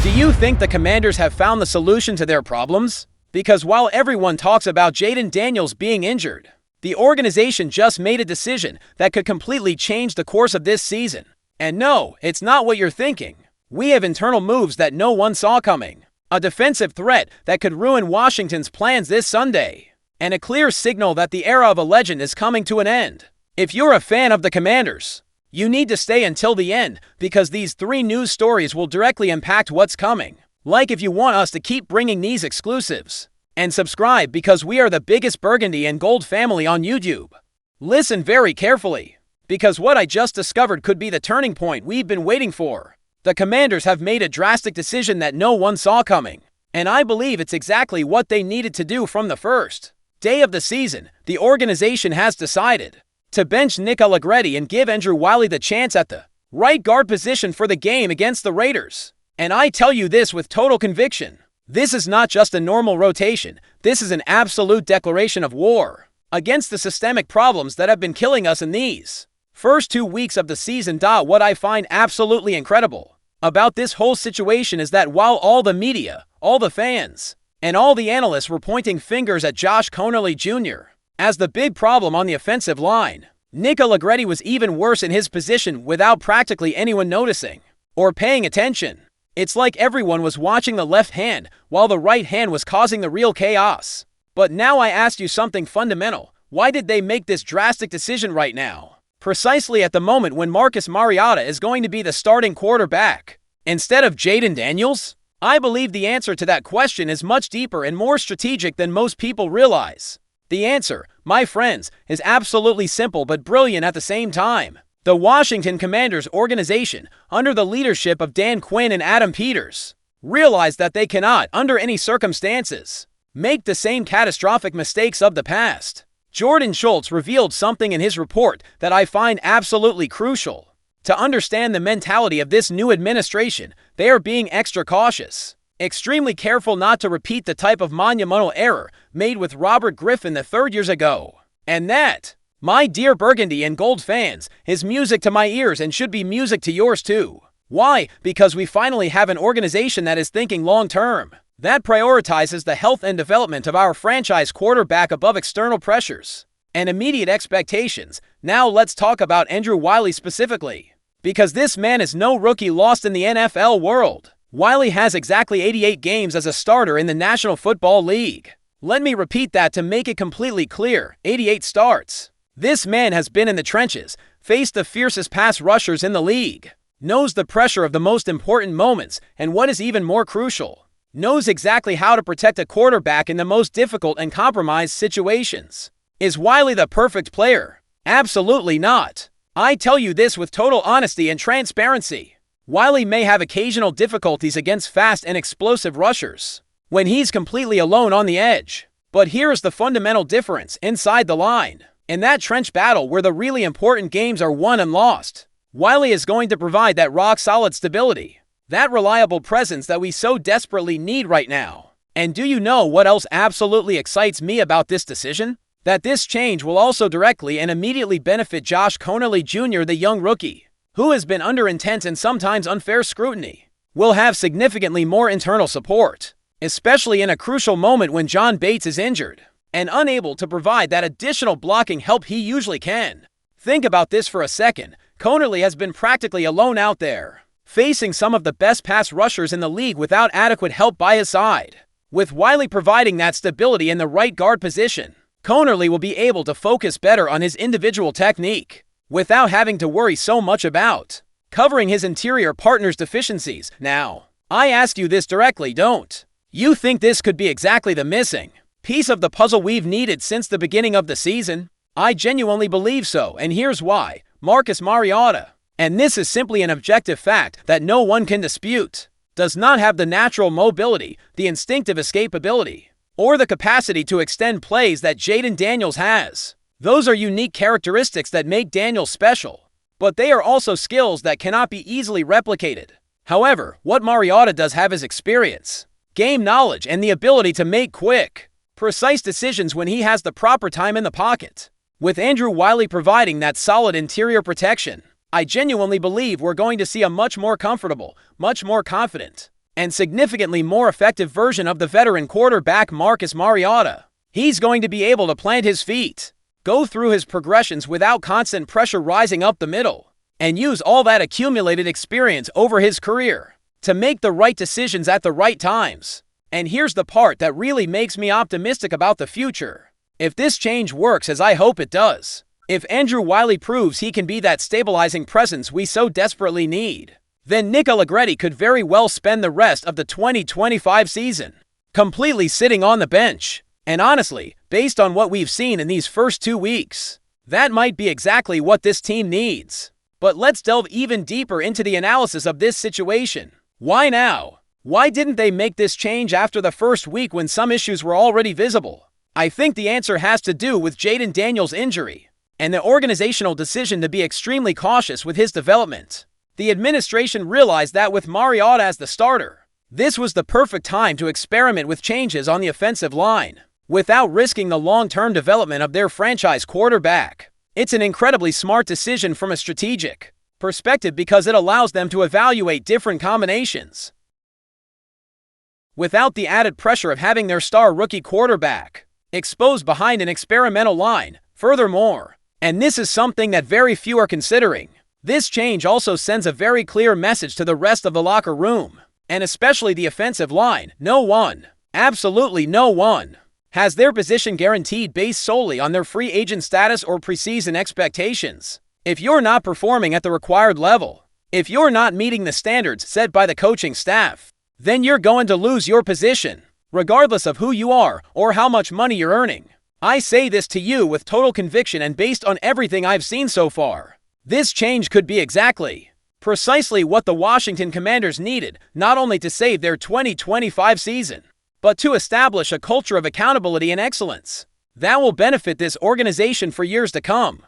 Do you think the Commanders have found the solution to their problems? Because while everyone talks about Jaden Daniels being injured, the organization just made a decision that could completely change the course of this season. And no, it's not what you're thinking. We have internal moves that no one saw coming, a defensive threat that could ruin Washington's plans this Sunday, and a clear signal that the era of a legend is coming to an end. If you're a fan of the Commanders, you need to stay until the end because these 3 news stories will directly impact what's coming. Like if you want us to keep bringing these exclusives. And subscribe because we are the biggest Burgundy and Gold family on YouTube. Listen very carefully, because what I just discovered could be the turning point we've been waiting for. The Commanders have made a drastic decision that no one saw coming, and I believe it's exactly what they needed to do from the first day of the season. The organization has decided to bench Nick Allegretti and give Andrew Wiley the chance at the right guard position for the game against the Raiders. And I tell you this with total conviction. This is not just a normal rotation. This is an absolute declaration of war against the systemic problems that have been killing us in these first 2 weeks of the season. What I find absolutely incredible about this whole situation is that while all the media, all the fans, and all the analysts were pointing fingers at Josh Conerly Jr. as the big problem on the offensive line, Nick Allegretti was even worse in his position without practically anyone noticing or paying attention. It's like everyone was watching the left hand while the right hand was causing the real chaos. But now I ask you something fundamental. Why did they make this drastic decision right now? Precisely at the moment when Marcus Mariota is going to be the starting quarterback instead of Jaden Daniels? I believe the answer to that question is much deeper and more strategic than most people realize. The answer, my friends, is absolutely simple but brilliant at the same time. The Washington Commanders organization, under the leadership of Dan Quinn and Adam Peters, realized that they cannot, under any circumstances, make the same catastrophic mistakes of the past. Jordan Schultz revealed something in his report that I find absolutely crucial. To understand the mentality of this new administration, they are being extra cautious, extremely careful not to repeat the type of monumental error made with Robert Griffin III years ago. And that, my dear Burgundy and Gold fans, is music to my ears and should be music to yours too. Why? Because we finally have an organization that is thinking long-term, that prioritizes the health and development of our franchise quarterback above external pressures and immediate expectations. Now let's talk about Andrew Wiley specifically, because this man is no rookie lost in the NFL world. Wiley has exactly 88 games as a starter in the National Football League. Let me repeat that to make it completely clear, 88 starts. This man has been in the trenches, faced the fiercest pass rushers in the league, knows the pressure of the most important moments, and what is even more crucial, knows exactly how to protect a quarterback in the most difficult and compromised situations. Is Wiley the perfect player? Absolutely not. I tell you this with total honesty and transparency. Wiley may have occasional difficulties against fast and explosive rushers when he's completely alone on the edge. But here's the fundamental difference inside the line. In that trench battle where the really important games are won and lost, Wiley is going to provide that rock-solid stability, that reliable presence that we so desperately need right now. And do you know what else absolutely excites me about this decision? That this change will also directly and immediately benefit Josh Conerly Jr., the young rookie, who has been under intense and sometimes unfair scrutiny, will have significantly more internal support, especially in a crucial moment when John Bates is injured and unable to provide that additional blocking help he usually can. Think about this for a second. Conerly has been practically alone out there, facing some of the best pass rushers in the league without adequate help by his side. With Wiley providing that stability in the right guard position, Conerly will be able to focus better on his individual technique, without having to worry so much about covering his interior partner's deficiencies. Now, I ask you this directly, don't you think this could be exactly the missing piece of the puzzle we've needed since the beginning of the season? I genuinely believe so, and here's why. Marcus Mariota, and this is simply an objective fact that no one can dispute, does not have the natural mobility, the instinctive escapability, or the capacity to extend plays that Jaden Daniels has. Those are unique characteristics that make Daniels special, but they are also skills that cannot be easily replicated. However, what Mariota does have is experience, game knowledge, and the ability to make quick, precise decisions when he has the proper time in the pocket. With Andrew Wiley providing that solid interior protection, I genuinely believe we're going to see a much more comfortable, much more confident, and significantly more effective version of the veteran quarterback Marcus Mariota. He's going to be able to plant his feet, go through his progressions without constant pressure rising up the middle, and use all that accumulated experience over his career to make the right decisions at the right times. And here's the part that really makes me optimistic about the future. If this change works as I hope it does, if Andrew Wiley proves he can be that stabilizing presence we so desperately need, then Nick Allegretti could very well spend the rest of the 2025 season completely sitting on the bench. And honestly, based on what we've seen in these first 2 weeks, that might be exactly what this team needs. But let's delve even deeper into the analysis of this situation. Why now? Why didn't they make this change after the first week when some issues were already visible? I think the answer has to do with Jayden Daniels' injury and the organizational decision to be extremely cautious with his development. The administration realized that with Mariota as the starter, this was the perfect time to experiment with changes on the offensive line without risking the long-term development of their franchise quarterback. It's an incredibly smart decision from a strategic perspective because it allows them to evaluate different combinations without the added pressure of having their star rookie quarterback exposed behind an experimental line. Furthermore, and this is something that very few are considering, this change also sends a very clear message to the rest of the locker room, and especially the offensive line. No one, absolutely no one, has their position guaranteed based solely on their free agent status or preseason expectations. If you're not performing at the required level, if you're not meeting the standards set by the coaching staff, then you're going to lose your position, regardless of who you are or how much money you're earning. I say this to you with total conviction and based on everything I've seen so far. This change could be precisely what the Washington Commanders needed, not only to save their 2025 season, but to establish a culture of accountability and excellence that will benefit this organization for years to come.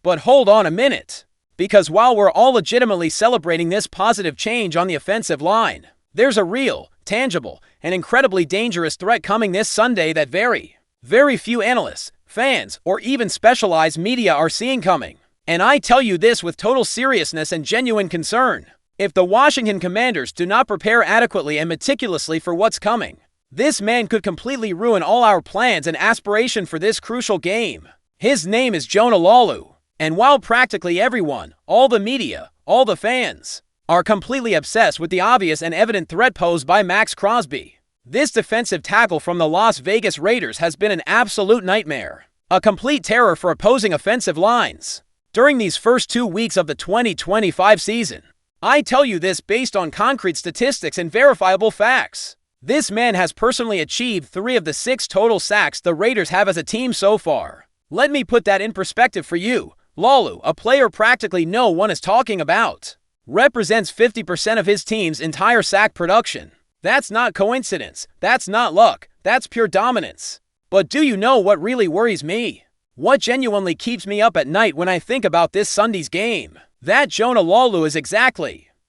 But hold on a minute, because while we're all legitimately celebrating this positive change on the offensive line, there's a real, tangible, and incredibly dangerous threat coming this Sunday that very few analysts, fans, or even specialized media are seeing coming. And I tell you this with total seriousness and genuine concern. If the Washington Commanders do not prepare adequately and meticulously for what's coming, this man could completely ruin all our plans and aspiration for this crucial game. His name is Jonah Laulu, and while practically everyone, all the media, all the fans, are completely obsessed with the obvious and evident threat posed by Max Crosby, this defensive tackle from the Las Vegas Raiders has been an absolute nightmare, a complete terror for opposing offensive lines during these first 2 weeks of the 2025 season. I tell you this based on concrete statistics and verifiable facts. This man has personally achieved 3 of the 6 total sacks the Raiders have as a team so far. Let me put that in perspective for you. Laulu, a player practically no one is talking about, represents 50% of his team's entire sack production. That's not coincidence. That's not luck. That's pure dominance. But do you know what really worries me? What genuinely keeps me up at night when I think about this Sunday's game? That Jonah Laulu is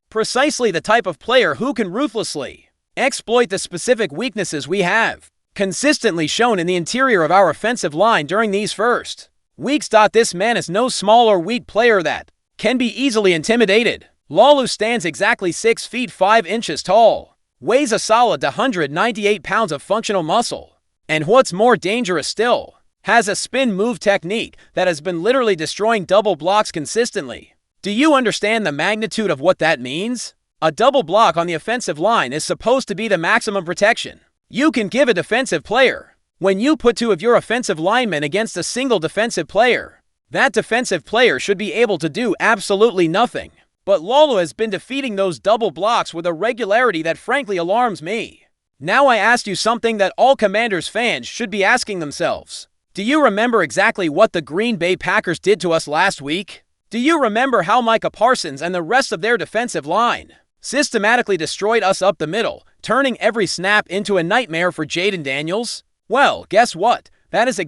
precisely the type of player who can ruthlessly exploit the specific weaknesses we have consistently shown in the interior of our offensive line during these first weeks. This man is no small or weak player that can be easily intimidated. Laulu stands exactly 6 feet 5 inches tall, weighs a solid 198 pounds of functional muscle, and what's more dangerous still, has a spin move technique that has been literally destroying double blocks consistently. Do you understand the magnitude of what that means? A double block on the offensive line is supposed to be the maximum protection you can give a defensive player. When you put 2 of your offensive linemen against a single defensive player, that defensive player should be able to do absolutely nothing. But Laulu has been defeating those double blocks with a regularity that frankly alarms me. Now I ask you something that all Commanders fans should be asking themselves. Do you remember exactly what the Green Bay Packers did to us last week? Do you remember how Micah Parsons and the rest of their defensive line systematically destroyed us up the middle, turning every snap into a nightmare for Jayden Daniels? Well, guess what? That is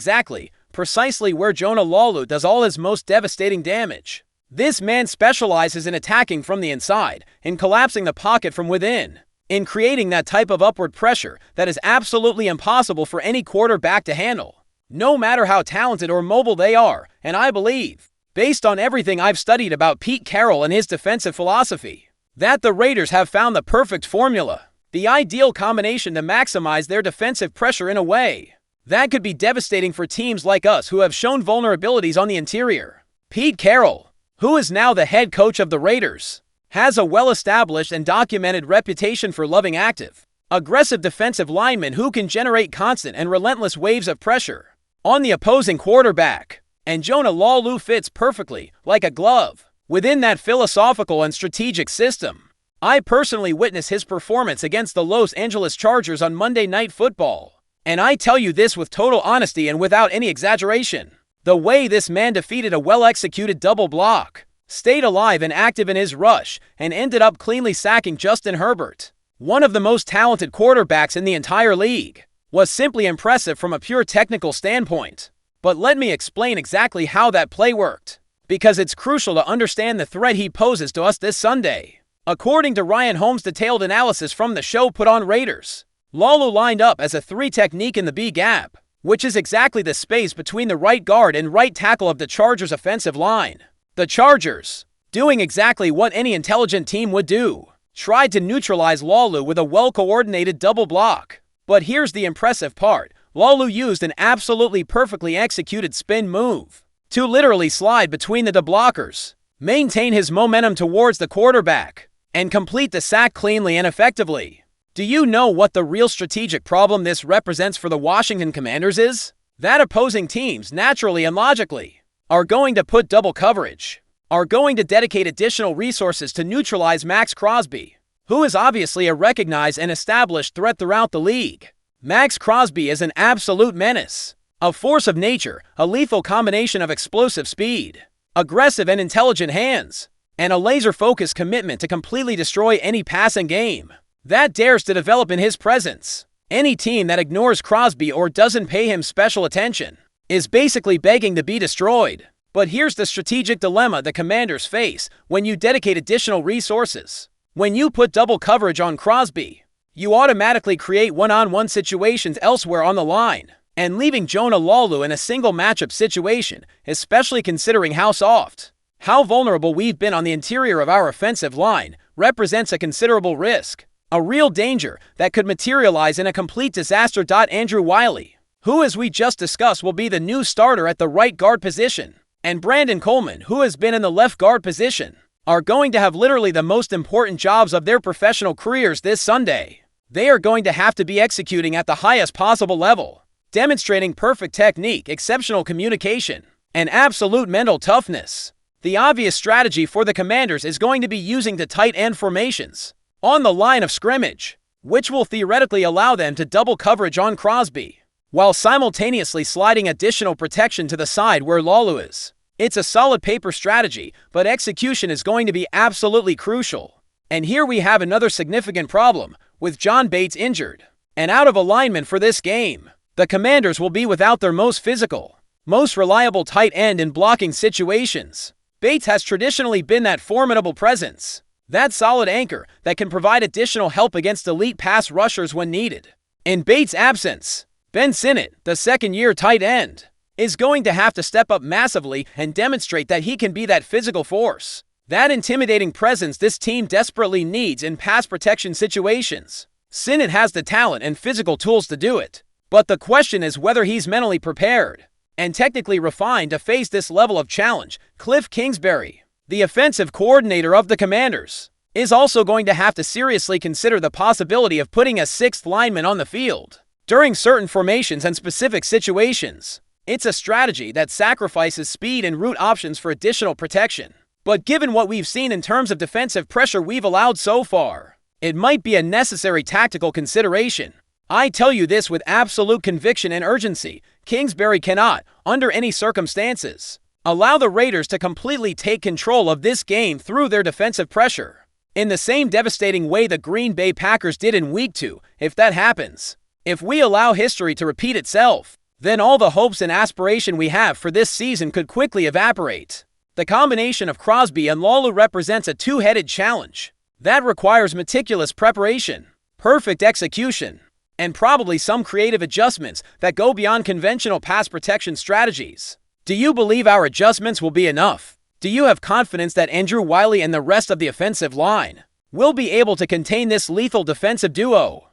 precisely where Jonah Laulu does all his most devastating damage. This man specializes in attacking from the inside, in collapsing the pocket from within, in creating that type of upward pressure that is absolutely impossible for any quarterback to handle, no matter how talented or mobile they are. And I believe, based on everything I've studied about Pete Carroll and his defensive philosophy, that the Raiders have found the perfect formula The ideal combination to maximize their defensive pressure in a way that could be devastating for teams like us who have shown vulnerabilities on the interior. Pete Carroll, who is now the head coach of the Raiders, has a well-established and documented reputation for loving active, aggressive defensive linemen who can generate constant and relentless waves of pressure on the opposing quarterback. And Jonah Laulu fits perfectly, like a glove, within that philosophical and strategic system. I personally witnessed his performance against the Los Angeles Chargers on Monday Night Football. And I tell you this with total honesty and without any exaggeration. The way this man defeated a well-executed double block, stayed alive and active in his rush, and ended up cleanly sacking Justin Herbert, one of the most talented quarterbacks in the entire league, was simply impressive from a pure technical standpoint. But let me explain exactly how that play worked, because it's crucial to understand the threat he poses to us this Sunday. According to Ryan Holmes' detailed analysis from the show put on Raiders, Laulu lined up as a 3 technique in the B gap, which is exactly the space between the right guard and right tackle of the Chargers' offensive line. The Chargers, doing exactly what any intelligent team would do, tried to neutralize Laulu with a well-coordinated double block. But here's the impressive part. Laulu used an absolutely perfectly executed spin move to literally slide between the blockers, maintain his momentum towards the quarterback, and complete the sack cleanly and effectively. Do you know what the real strategic problem this represents for the Washington Commanders is? That opposing teams, naturally and logically, are going to put double coverage, are going to dedicate additional resources to neutralize Max Crosby, who is obviously a recognized and established threat throughout the league. Max Crosby is an absolute menace, a force of nature, a lethal combination of explosive speed, aggressive and intelligent hands, and a laser-focused commitment to completely destroy any passing game that dares to develop in his presence. Any team that ignores Crosby or doesn't pay him special attention is basically begging to be destroyed. But here's the strategic dilemma the Commanders face when you dedicate additional resources. When you put double coverage on Crosby, you automatically create one-on-one situations elsewhere on the line, and leaving Jonah Laulu in a single matchup situation, especially considering how soft, how vulnerable we've been on the interior of our offensive line, represents a considerable risk. A real danger that could materialize in a complete disaster. Andrew Wiley, who as we just discussed will be the new starter at the right guard position, and Brandon Coleman, who has been in the left guard position, are going to have literally the most important jobs of their professional careers this Sunday. They are going to have to be executing at the highest possible level, demonstrating perfect technique, exceptional communication, and absolute mental toughness. The obvious strategy for the Commanders is going to be using the tight end formations on the line of scrimmage, which will theoretically allow them to double coverage on Crosby, while simultaneously sliding additional protection to the side where Laulu is. It's a solid paper strategy, but execution is going to be absolutely crucial. And here we have another significant problem, with John Bates injured and out of alignment for this game. The Commanders will be without their most physical, most reliable tight end in blocking situations. Bates has traditionally been that formidable presence, that solid anchor that can provide additional help against elite pass rushers when needed. In Bates' absence, Ben Sinnott, the second-year tight end, is going to have to step up massively and demonstrate that he can be that physical force, that intimidating presence this team desperately needs in pass protection situations. Sinnott has the talent and physical tools to do it, but the question is whether he's mentally prepared and technically refined to face this level of challenge. Cliff Kingsbury, the offensive coordinator of the Commanders, is also going to have to seriously consider the possibility of putting a sixth lineman on the field during certain formations and specific situations. It's a strategy that sacrifices speed and route options for additional protection. But given what we've seen in terms of defensive pressure we've allowed so far, it might be a necessary tactical consideration. I tell you this with absolute conviction and urgency. Kingsbury cannot, under any circumstances, allow the Raiders to completely take control of this game through their defensive pressure, in the same devastating way the Green Bay Packers did in Week 2. If that happens, if we allow history to repeat itself, then all the hopes and aspiration we have for this season could quickly evaporate. The combination of Crosby and Laulu represents a two-headed challenge that requires meticulous preparation, perfect execution, and probably some creative adjustments that go beyond conventional pass protection strategies. Do you believe our adjustments will be enough? Do you have confidence that Andrew Wiley and the rest of the offensive line will be able to contain this lethal defensive duo.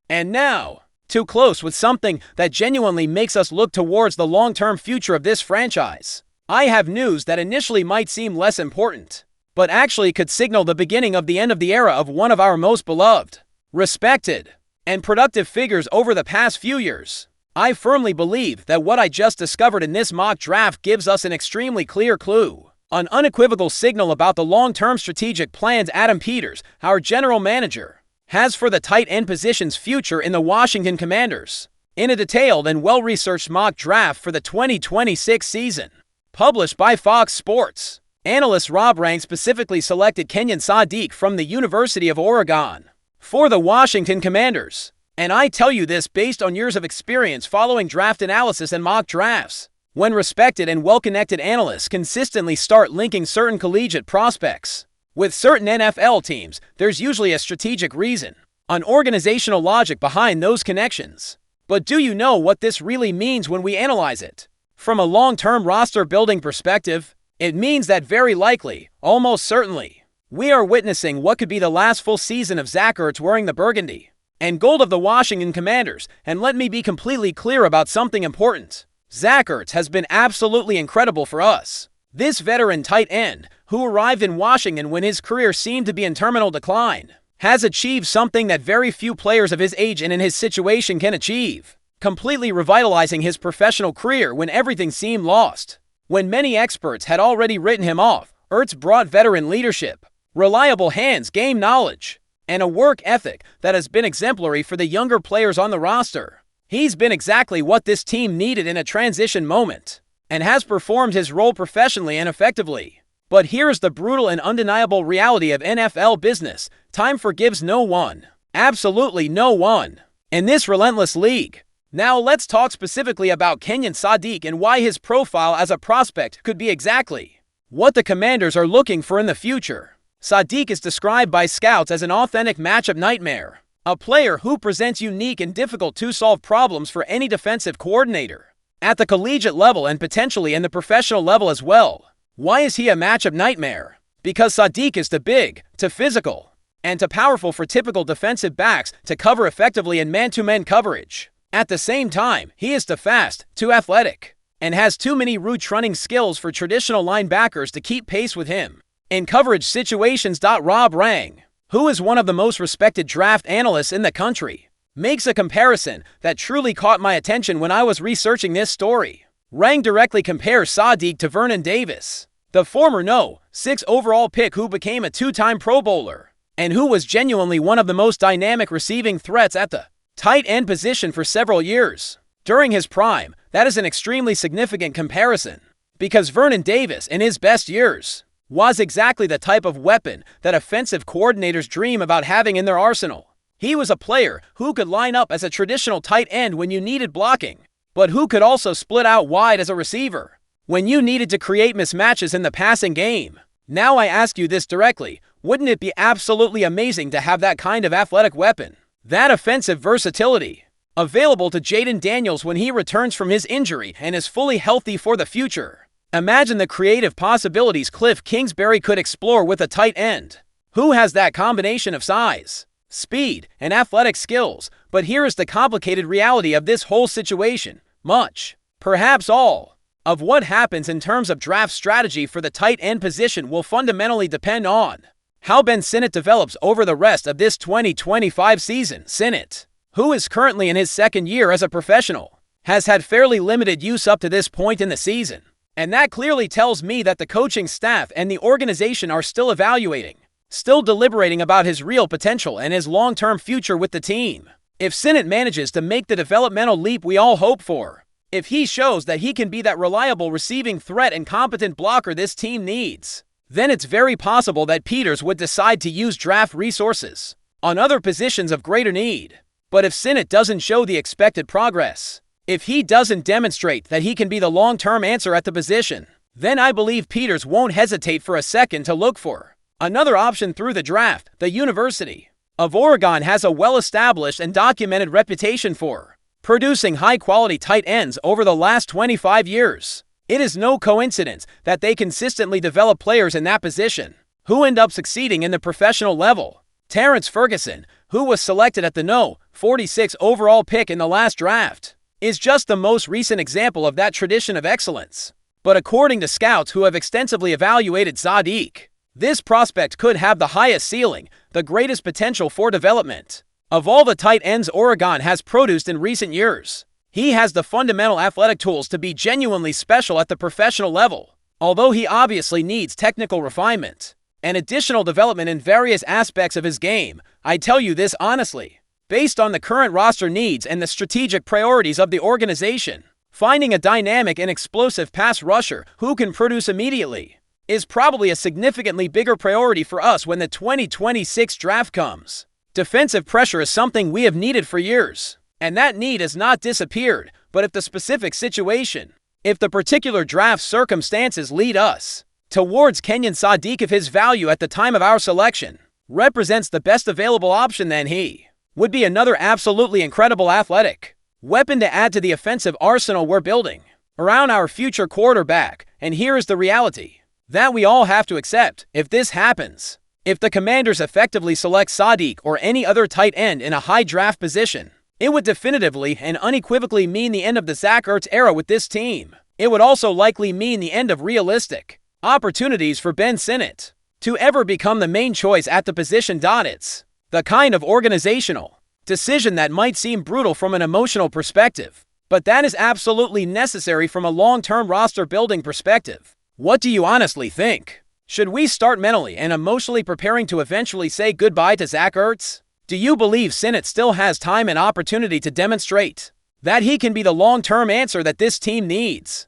And now, too close with something that genuinely makes us look towards the long-term future of this franchise. I have news that initially might seem less important, but actually could signal the beginning of the end of the era of one of our most beloved, respected, and productive figures over the past few years. I firmly believe that what I just discovered in this mock draft gives us an extremely clear clue, an unequivocal signal about the long-term strategic plans Adam Peters, our general manager, has for the tight end position's future in the Washington Commanders. In a detailed and well-researched mock draft for the 2026 season, published by Fox Sports, analyst Rob Rang specifically selected Kenyon Sadiq from the University of Oregon for the Washington Commanders. And I tell you this based on years of experience following draft analysis and mock drafts. When respected and well-connected analysts consistently start linking certain collegiate prospects with certain NFL teams, there's usually a strategic reason, an organizational logic behind those connections. But do you know what this really means when we analyze it? From a long-term roster-building perspective, it means that very likely, almost certainly, we are witnessing what could be the last full season of Zach Ertz wearing the Burgundy and Gold of the Washington Commanders. And let me be completely clear about something important. Zach Ertz has been absolutely incredible for us. This veteran tight end, who arrived in Washington when his career seemed to be in terminal decline, has achieved something that very few players of his age and in his situation can achieve, completely revitalizing his professional career when everything seemed lost. When many experts had already written him off, Ertz brought veteran leadership, reliable hands, game knowledge, and a work ethic that has been exemplary for the younger players on the roster. He's been exactly what this team needed in a transition moment, and has performed his role professionally and effectively. But here's the brutal and undeniable reality of NFL business. Time forgives no one. Absolutely no one. In this relentless league. Now let's talk specifically about Kenyon Sadiq and why his profile as a prospect could be exactly what the Commanders are looking for in the future. Sadiq is described by scouts as an authentic matchup nightmare, a player who presents unique and difficult-to-solve problems for any defensive coordinator, at the collegiate level and potentially in the professional level as well. Why is he a matchup nightmare? Because Sadiq is too big, too physical, and too powerful for typical defensive backs to cover effectively in man-to-man coverage. At the same time, he is too fast, too athletic, and has too many route running skills for traditional linebackers to keep pace with him in coverage situations. Rob Rang, who is one of the most respected draft analysts in the country, makes a comparison that truly caught my attention when I was researching this story. Rang directly compares Sadiq to Vernon Davis, the former No. 6 overall pick who became a two-time Pro Bowler, and who was genuinely one of the most dynamic receiving threats at the tight end position for several years. During his prime, that is an extremely significant comparison, because Vernon Davis, in his best years, was exactly the type of weapon that offensive coordinators dream about having in their arsenal. He was a player who could line up as a traditional tight end when you needed blocking, but who could also split out wide as a receiver when you needed to create mismatches in the passing game. Now I ask you this directly, wouldn't it be absolutely amazing to have that kind of athletic weapon, that offensive versatility, available to Jayden Daniels when he returns from his injury and is fully healthy for the future? Imagine the creative possibilities Cliff Kingsbury could explore with a tight end who has that combination of size, speed, and athletic skills. But here is the complicated reality of this whole situation. Much, perhaps all, of what happens in terms of draft strategy for the tight end position will fundamentally depend on how Ben Sinnott develops over the rest of this 2025 season. Sinnott, who is currently in his second year as a professional, has had fairly limited use up to this point in the season. And that clearly tells me that the coaching staff and the organization are still evaluating, still deliberating about his real potential and his long-term future with the team. If Sinnott manages to make the developmental leap we all hope for, if he shows that he can be that reliable receiving threat and competent blocker this team needs, then it's very possible that Peters would decide to use draft resources on other positions of greater need. But if Sinnott doesn't show the expected progress, if he doesn't demonstrate that he can be the long-term answer at the position, then I believe Peters won't hesitate for a second to look for another option through the draft. The University of Oregon has a well-established and documented reputation for producing high-quality tight ends over the last 25 years. It is no coincidence that they consistently develop players in that position. who end up succeeding in the professional level. Terrence Ferguson, who was selected at the No. 46 overall pick in the last draft, is just the most recent example of that tradition of excellence. But according to scouts who have extensively evaluated Sadiq, this prospect could have the highest ceiling, the greatest potential for development of all the tight ends Oregon has produced in recent years. He has the fundamental athletic tools to be genuinely special at the professional level, although he obviously needs technical refinement and additional development in various aspects of his game. I tell you this honestly, based on the current roster needs and the strategic priorities of the organization, finding a dynamic and explosive pass rusher who can produce immediately is probably a significantly bigger priority for us when the 2026 draft comes. Defensive pressure is something we have needed for years, and that need has not disappeared, but if the specific situation, if the particular draft circumstances lead us towards Kenyon Sadiq, if his value at the time of our selection represents the best available option, then he would be another absolutely incredible athletic weapon to add to the offensive arsenal we're building around our future quarterback. And here is the reality that we all have to accept. If this happens, if the Commanders effectively select Sadiq or any other tight end in a high draft position, it would definitively and unequivocally mean the end of the Zach Ertz era with this team. It would also likely mean the end of realistic opportunities for Ben Sinnott to ever become the main choice at the position. It's the kind of organizational decision that might seem brutal from an emotional perspective, but that is absolutely necessary from a long-term roster building perspective. What do you honestly think? Should we start mentally and emotionally preparing to eventually say goodbye to Zach Ertz? Do you believe Sinnott still has time and opportunity to demonstrate that he can be the long-term answer that this team needs?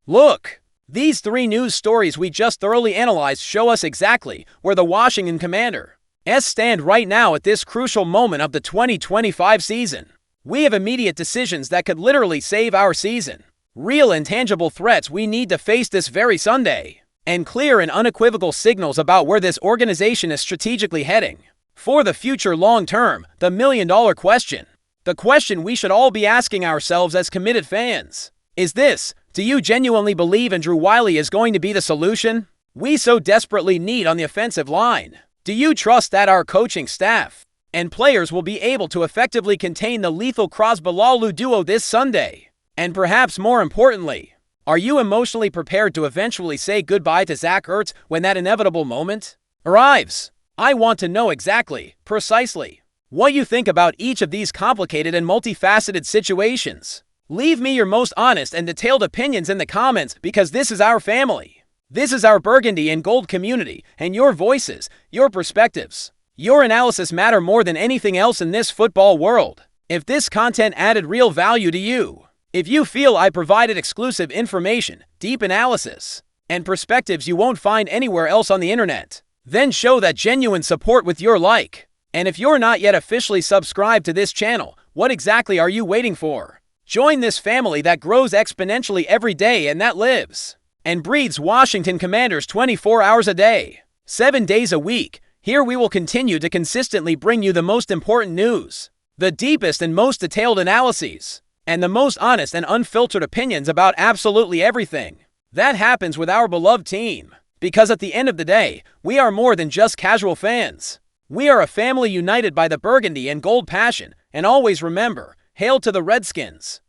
Look, these three news stories we just thoroughly analyzed show us exactly where the Washington Commanders stand right now at this crucial moment of the 2025 season. We have immediate decisions that could literally save our season, real and tangible threats we need to face this very Sunday, and clear and unequivocal signals about where this organization is strategically heading for the future long term. The million-dollar question, the question we should all be asking ourselves as committed fans, is this: do you genuinely believe Andrew Wiley is going to be the solution we so desperately need on the offensive line? Do you trust that our coaching staff and players will be able to effectively contain the lethal Crosby-Laulu duo this Sunday? And perhaps more importantly, are you emotionally prepared to eventually say goodbye to Zach Ertz when that inevitable moment arrives? I want to know exactly, precisely, what you think about each of these complicated and multifaceted situations. Leave me your most honest and detailed opinions in the comments, because this is our family. This is our Burgundy and Gold community, and your voices, your perspectives, your analysis matter more than anything else in this football world. If this content added real value to you, if you feel I provided exclusive information, deep analysis, and perspectives you won't find anywhere else on the internet, then show that genuine support with your like. And if you're not yet officially subscribed to this channel, what exactly are you waiting for? Join this family that grows exponentially every day and that lives and breathes Washington Commanders 24 hours a day, 7 days a week. Here we will continue to consistently bring you the most important news, the deepest and most detailed analyses, and the most honest and unfiltered opinions about absolutely everything that happens with our beloved team. Because at the end of the day, we are more than just casual fans. We are a family united by the Burgundy and Gold passion. And always remember, hail to the Redskins!